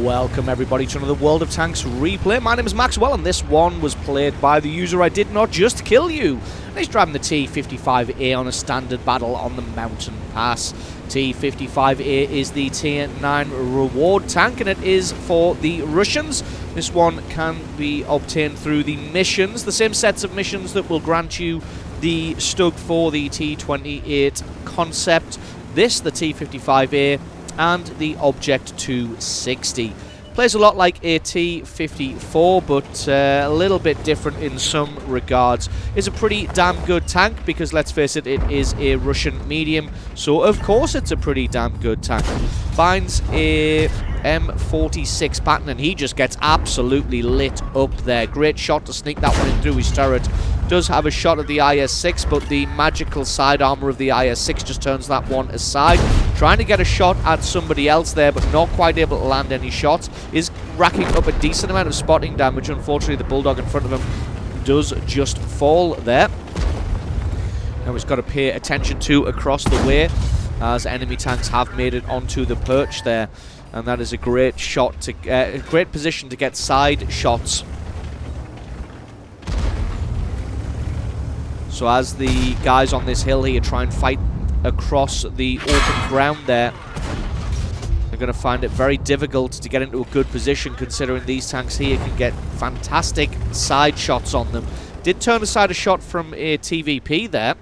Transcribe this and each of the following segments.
Welcome everybody to another World of Tanks replay. My name is Maxwell and this one was played by the user I did not just kill you. He's driving the T55A on a standard battle on the mountain pass. T55A is the tier 9 reward tank and it is for the Russians. This one can be obtained through the missions, the same sets of missions that will grant you the Stug for the T28 concept. This, the T55A, and the Object 260. Plays a lot like a T54, but a little bit different in some regards. It's a pretty damn good tank because, let's face it, it is a Russian medium, so of course it's a pretty damn good tank. Finds a M46 pattern and he just gets absolutely lit up there. Great shot to sneak that one in through his turret. Does have a shot at the IS-6, but the magical side armor of the IS-6 just turns that one aside. Trying to get a shot at somebody else there, but not quite able to land any shots. Is racking up a decent amount of spotting damage. Unfortunately, the Bulldog in front of him does just fall there. Now he's got to pay attention to across the way, as enemy tanks have made it onto the perch there. And that is a great shot to a great position to get side shots. So as the guys on this hill here try and fight across the open ground there, they're going to find it very difficult to get into a good position, considering these tanks here can get fantastic side shots on them. Did turn aside a shot from a TVP there.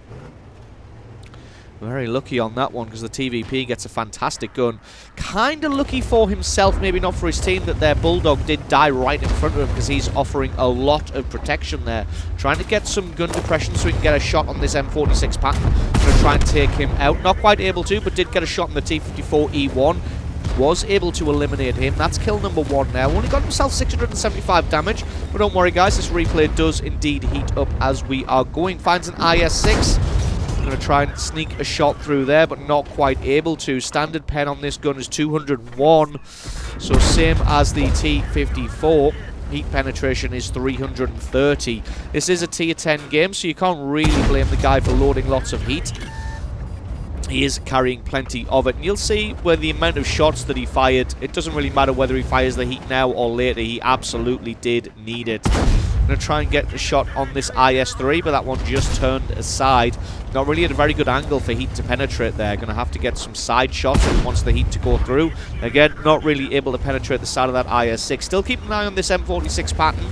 Very lucky on that one because the TVP gets a fantastic gun. Kind of lucky for himself, maybe not for his team, that their Bulldog did die right in front of him because he's offering a lot of protection there. Trying to get some gun depression so he can get a shot on this M46 pattern. Going to try and take him out. Not quite able to, but did get a shot on the T54E1. Was able to eliminate him. That's kill number 1 now. Only got himself 675 damage. But don't worry guys, this replay does indeed heat up as we are going. Finds an IS-6. Going to try and sneak a shot through there, but not quite able to. Standard pen on this gun is 201, so same as the T54. Heat penetration is 330. This is a tier 10 game, so you can't really blame the guy for loading lots of heat. He is carrying plenty of it, and you'll see where the amount of shots that he fired, it doesn't really matter whether he fires the heat now or later, he absolutely did need it. I'm going to try and get a shot on this IS-3, but that one just turned aside. Not really at a very good angle for heat to penetrate there. Going to have to get some side shots if he wants the heat to go through. Again, not really able to penetrate the side of that IS-6. Still keeping an eye on this M46 pattern.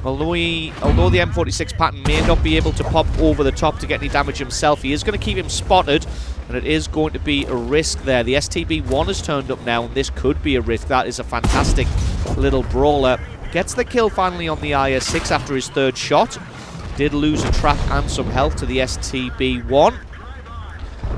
Although the M46 pattern may not be able to pop over the top to get any damage himself, he is going to keep him spotted, and it is going to be a risk there. The STB-1 has turned up now, and this could be a risk. That is a fantastic little brawler. Gets the kill finally on the IS-6 after his third shot. Did lose a trap and some health to the STB-1.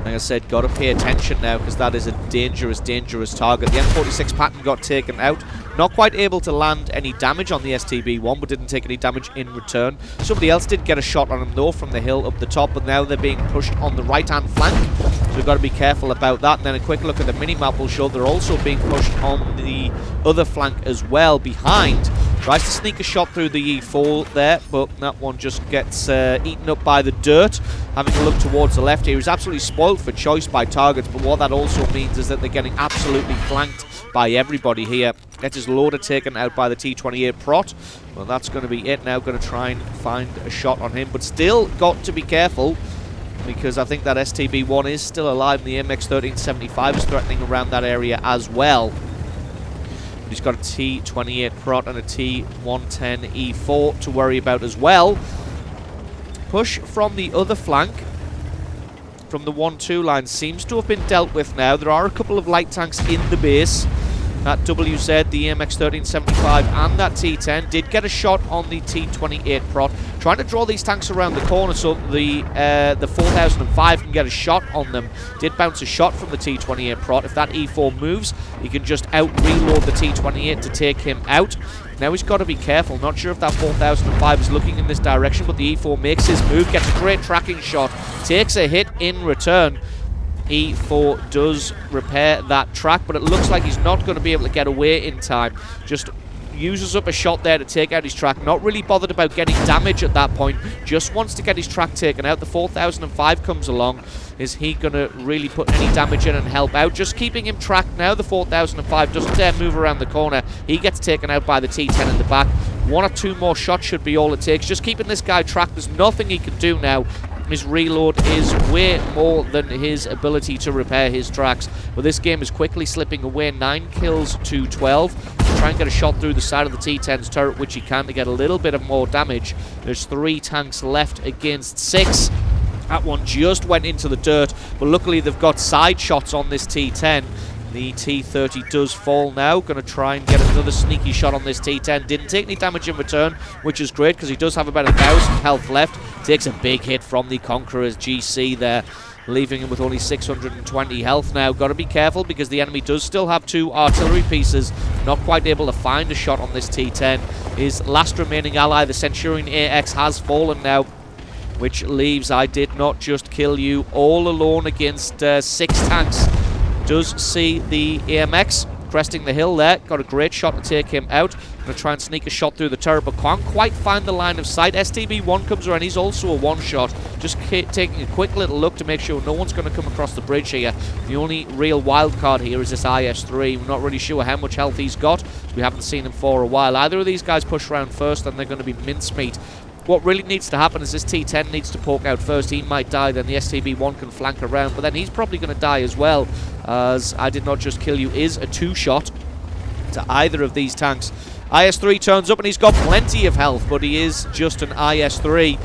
Like I said, got to pay attention now because that is a dangerous, dangerous target. The M46 pattern got taken out. Not quite able to land any damage on the STB-1, but didn't take any damage in return. Somebody else did get a shot on him, though, from the hill up the top, but now they're being pushed on the right-hand flank. So we've got to be careful about that. And then a quick look at the mini-map will show they're also being pushed on the other flank as well, behind. Tries to sneak a shot through the E4 there, but that one just gets eaten up by the dirt. Having a look towards the left here, he's absolutely spoiled for choice by targets, but what that also means is that they're getting absolutely flanked by everybody here. Gets his loader taken out by the T28 Prot. Well, that's going to be it now. Going to try and find a shot on him, but still got to be careful because I think that STB-1 is still alive, and the MX-1375 is threatening around that area as well. But he's got a T28 Prot and a T110E4 to worry about as well. Push from the other flank, from the 1-2 line, seems to have been dealt with now. There are a couple of light tanks in the base. That WZ, the MX-1375, and that T10 did get a shot on the T28 Prot. Trying to draw these tanks around the corner so the 4005 can get a shot on them. Did bounce a shot from the T28 Prot. If that E4 moves, he can just out-reload the T28 to take him out. Now he's got to be careful. Not sure if that 4005 is looking in this direction, but the E4 makes his move, gets a great tracking shot, takes a hit in return. E4 does repair that track, but it looks like he's not going to be able to get away in time. Just uses up a shot there to take out his track. Not really bothered about getting damage at that point. Just wants to get his track taken out. The 4005 comes along. Is he going to really put any damage in and help out? Just keeping him tracked now. The 4005 doesn't dare move around the corner. He gets taken out by the T10 in the back. 1 or 2 more shots should be all it takes. Just keeping this guy tracked. There's nothing he can do now. His reload is way more than his ability to repair his tracks. But this game is quickly slipping away. 9 kills to 12. Try and get a shot through the side of the T10's turret, which he can, to get a little bit of more damage. There's 3 tanks left against 6. That one just went into the dirt, but luckily they've got side shots on this T10. The T30 does fall now. Going to try and get another sneaky shot on this T10. Didn't take any damage in return, which is great because he does have about 1,000 health left. Takes a big hit from the Conqueror's GC there, leaving him with only 620 health now. Got to be careful because the enemy does still have 2 artillery pieces. Not quite able to find a shot on this T10. His last remaining ally, the Centurion AX, has fallen now, which leaves I did not just kill you all alone against 6 tanks. Does see the AMX cresting the hill there. Got a great shot to take him out. Going to try and sneak a shot through the turret, but can't quite find the line of sight. STB1 comes around. He's also a one-shot. Just taking a quick little look to make sure no one's going to come across the bridge here. The only real wild card here is this IS-3. We're not really sure how much health he's got. We haven't seen him for a while. Either of these guys push around first, and they're going to be mincemeat. What really needs to happen is this T10 needs to poke out first. He might die, then the STB1 can flank around, but then he's probably going to die as well, as I did not just kill you is a 2-shot to either of these tanks. IS-3 turns up and he's got plenty of health, but he is just an IS-3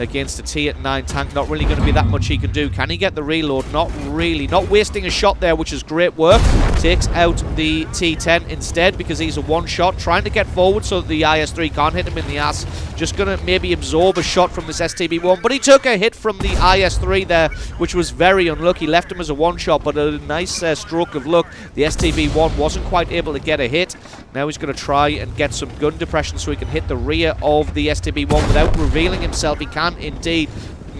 against a T9 tank. Not really going to be that much he can do. Can he get the reload? Not really. Not wasting a shot there, which is great work. Takes out the T10 instead because he's a one-shot. Trying to get forward so that the IS-3 can't hit him in the ass. Just going to maybe absorb a shot from this STB1. But he took a hit from the IS-3 there, which was very unlucky. Left him as a one-shot, but a nice stroke of luck. The STB1 wasn't quite able to get a hit. Now he's going to try and get some gun depression so he can hit the rear of the STB1 without revealing himself. He can indeed.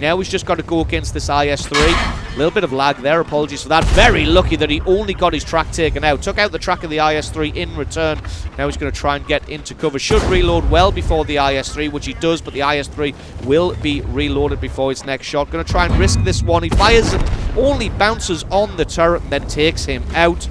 Now he's just got to go against this IS-3. A little bit of lag there, apologies for that. Very lucky that he only got his track taken out. Took out the track of the IS-3 in return. Now he's going to try and get into cover. Should reload well before the IS-3, which he does, but the IS-3 will be reloaded before his next shot. Going to try and risk this one. He fires and only bounces on the turret and then takes him out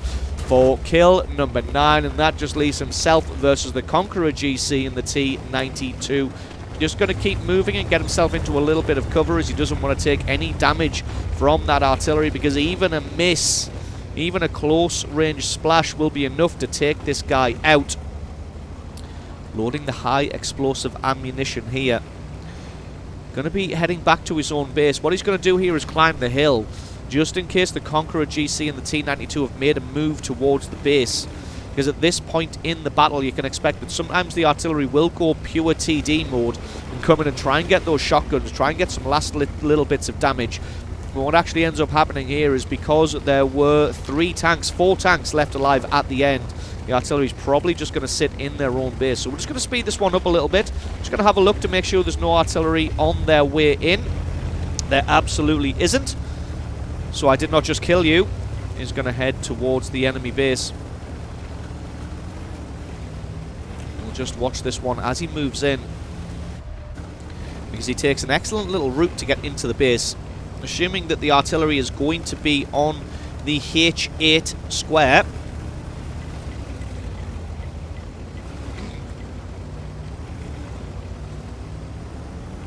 for kill number 9, and that just leaves himself versus the Conqueror GC in the T92. Just going to keep moving and get himself into a little bit of cover as he doesn't want to take any damage from that artillery, because even a miss, even a close range splash will be enough to take this guy out. Loading the high explosive ammunition here. Going to be heading back to his own base. What he's going to do here is climb the hill, just in case the Conqueror GC and the T92 have made a move towards the base. Because at this point in the battle, you can expect that sometimes the artillery will go pure TD mode and come in and try and get those shotguns, try and get some last little bits of damage. But what actually ends up happening here is because there were 4 tanks left alive at the end, the artillery's probably just going to sit in their own base. So we're just going to speed this one up a little bit. Just going to have a look to make sure there's no artillery on their way in. There absolutely isn't. So I did not just kill you. He's going to head towards the enemy base. We'll just watch this one as he moves in, because he takes an excellent little route to get into the base. Assuming that the artillery is going to be on the H8 square.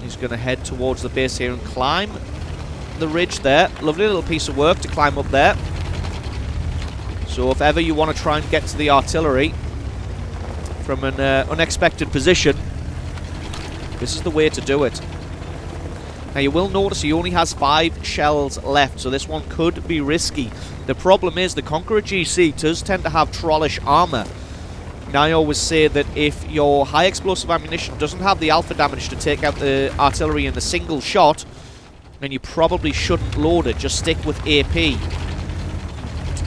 He's going to head towards the base here and climb the ridge there. Lovely little piece of work to climb up there. So if ever you want to try and get to the artillery from an unexpected position, this is the way to do it. Now you will notice he only has 5 shells left, so this one could be risky. The problem is the Conqueror GC does tend to have trollish armor. Now I always say that if your high explosive ammunition doesn't have the alpha damage to take out the artillery in a single shot, then you probably shouldn't load it. Just stick with AP.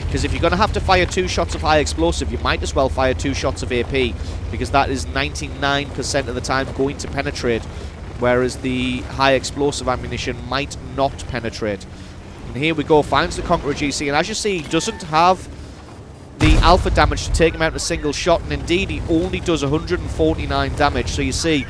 Because if you're going to have to fire 2 shots of high explosive, you might as well fire 2 shots of AP, because that is 99% of the time going to penetrate, whereas the high explosive ammunition might not penetrate. And here we go, finds the Conqueror GC, and as you see, he doesn't have the alpha damage to take him out in a single shot, and indeed he only does 149 damage, so you see,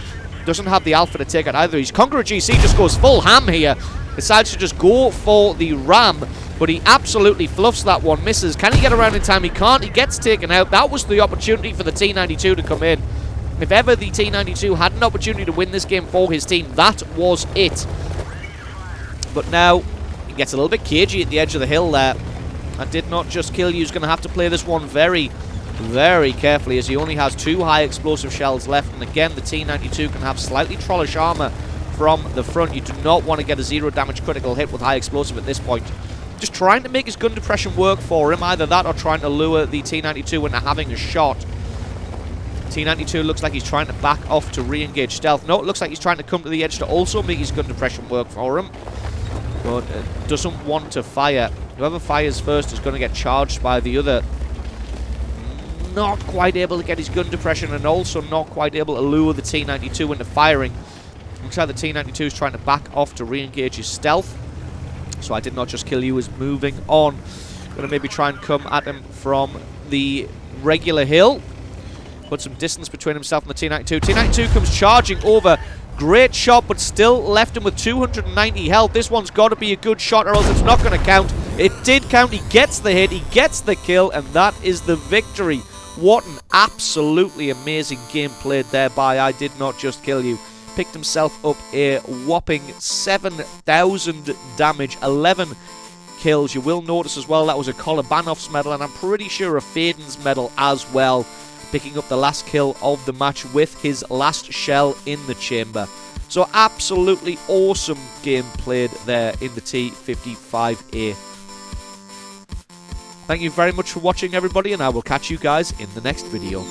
doesn't have the alpha to take out either. His Conqueror GC just goes full ham here, decides to just go for the ram, but he absolutely fluffs that one, misses. Can he get around in time? He can't, he gets taken out. That was the opportunity for the T92 to come in. If ever the T92 had an opportunity to win this game for his team, that was it. But now, he gets a little bit cagey at the edge of the hill there. I did not just kill you. He's going to have to play this one very, very carefully, as he only has 2 high explosive shells left. And again, the T92 can have slightly trollish armor from the front. You do not want to get a 0 damage critical hit with high explosive at this point. Just trying to make his gun depression work for him. Either that or trying to lure the T92 into having a shot. T92 looks like he's trying to back off to re-engage stealth. No, it looks like he's trying to come to the edge to also make his gun depression work for him. But doesn't want to fire. Whoever fires first is going to get charged by the other. Not quite able to get his gun depression, and also not quite able to lure the T92 into firing. Looks like the T92 is trying to back off to re-engage his stealth. So I did not just kill you is moving on. Going to maybe try and come at him from the regular hill. Put some distance between himself and the T92. T92 comes charging over. Great shot, but still left him with 290 health. This one's got to be a good shot, or else it's not going to count. It did count. He gets the hit. He gets the kill, and that is the victory. What an absolutely amazing game played there by I Did Not Just Kill You. Picked himself up a whopping 7,000 damage, 11 kills. You will notice as well that was a Kolobanov's medal, and I'm pretty sure a Faden's medal as well. Picking up the last kill of the match with his last shell in the chamber. So absolutely awesome game played there in the T55A. Thank you very much for watching, everybody, and I will catch you guys in the next video.